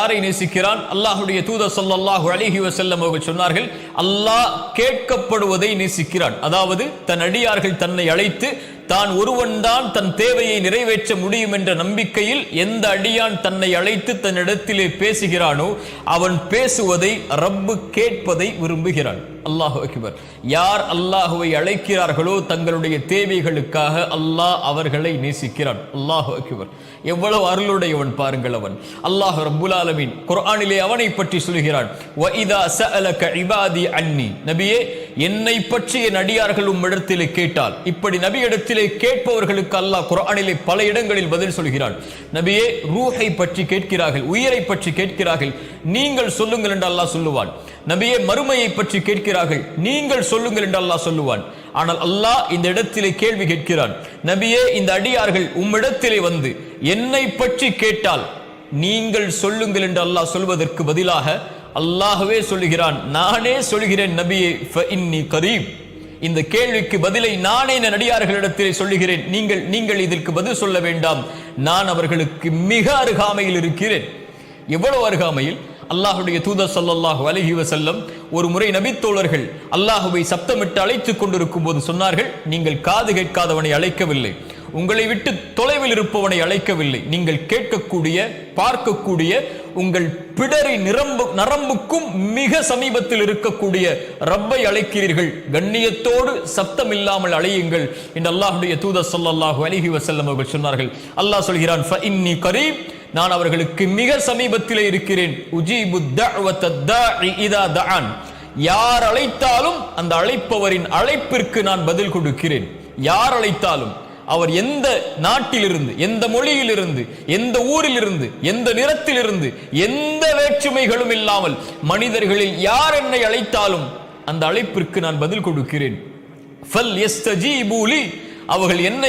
யாரை நேசிக்கிறான்? அல்லாஹ்வுடைய தூதர் ஸல்லல்லாஹு அலைஹி வஸல்லம் அவர்கள் சொன்னார்கள், அல்லாஹ் கேட்கப்படுவதை நேசிக்கிறான். அதாவது தன் அடியார்கள் தன்னை அழைத்து தான் ஒருவன் தான் தன் தேவையை நிறைவேற்ற முடியும் என்ற நம்பிக்கையில் எந்த அடியான் தன்னை அழைத்து தன்னிடத்திலே பேசுகிறானோ அவன் பேசுவதை ரப்பு கேட்பதை விரும்புகிறான். அல்லாஹு அக்பர். யார் அல்லாஹுவை அழைக்கிறார்களோ தங்களுடைய தேவைகளுக்காக அல்லாஹ் அவர்களை நேசிக்கிறான். அல்லாஹு அக்பர். எவ்வளவு அருளுடையவன் பாருங்கள் அவன். அல்லாஹ் ரப்புல் ஆலமீன் குர்ஆனிலே அவனை பற்றி சொல்கிறான், வ இதா சஅலக இபாதி அன்னி. நபியே, என்னை பற்றி என் அடியார்கள் உம்மிடத்திலே கேட்டால். இப்படி நபியிடத்திலே கேட்பவர்களுக்கு அல்லாஹ் குர்ஆனிலே பல இடங்களில் பதில் சொல்கிறான். நபியே, ரூஹை பற்றி கேட்கிறார்கள், உயிரை பற்றி கேட்கிறார்கள், நீங்கள் சொல்லுங்கள் என்று அல்லாஹ் சொல்லுவான். நபியே, மறுமையை பற்றி கேட்கிறார்கள், நீங்கள் சொல்லுங்கள் என்று அல்லாஹ் சொல்லுவான். ஆனால் அல்லாஹ் இந்த இடத்திலே கேள்வி கேட்கிறான், நபியே, இந்த அடியார்கள் உம்மிடத்திலே வந்து என்னை பற்றி கேட்டால் நீங்கள் சொல்லுங்கள் என்று அல்லாஹ் சொல்வதற்கு பதிலாக அல்லாஹ்வே சொல்லுகிறான், நானே சொல்கிறேன் நபியே, ஃபஇன்னி கரீப். இந்த கேள்விக்கு பதிலை நானே என் அடியார்களிடத்திலே சொல்லுகிறேன், நீங்கள் இதற்கு பதில் சொல்ல வேண்டாம், நான் அவர்களுக்கு மிக அருகாமையில் இருக்கிறேன். எவ்வளவு அருகாமையில்? அல்லாஹ்வுடைய தூதர் ஸல்லல்லாஹு அலைஹி வஸல்லம் ஒரு முறை நபித்தோழர்கள் அல்லாஹ்வை சப்தமிட்டு அழைத்துக் கொண்டிருக்கும் போது சொன்னார்கள், நீங்கள் காது கேட்காதவனை அழைக்கவில்லை, உங்களை விட்டு தொலைவில் இருப்பவனை அழைக்கவில்லை, நீங்கள் கேட்கக்கூடிய பார்க்கக்கூடிய உங்கள் பிடரி நரம்புக்கும் மிக சமீபத்தில் இருக்கக்கூடிய ரப்பை அழைக்கிறீர்கள், கண்ணியத்தோடு சப்தம் இல்லாமல் அழையுங்கள் என்று அல்லாஹ்வுடைய தூதர் ஸல்லல்லாஹு அலைஹி வஸல்லம் அவர்கள் சொன்னார்கள். அல்லாஹ் சொல்கிறான், ஃபஇன்னி கரீப், நான் அவர்களுக்கு மிக சமீபத்திலே இருக்கிறேன். உஜீபு தஅவத தாஇ இதா தஆன். யார் அழைத்தாலும் அந்த அழைப்பவரின் அழைப்பிற்கு நான் பதில் கொடுக்கிறேன். யார் அழைத்தாலும், அவர் எந்த நாட்டிலிருந்து, எந்த மொழியிலிருந்து, எந்த ஊரிலிருந்து, எந்த நிறத்திலிருந்து, எந்த வேற்றுமைகளும் இல்லாமல் மனிதர்களில் யார் என்னை அழைத்தாலும் அந்த அழைப்பிற்கு நான் பதில் கொடுக்கிறேன். ஃபல் யஸ்தஜீபு லி, அவர்கள் என்னை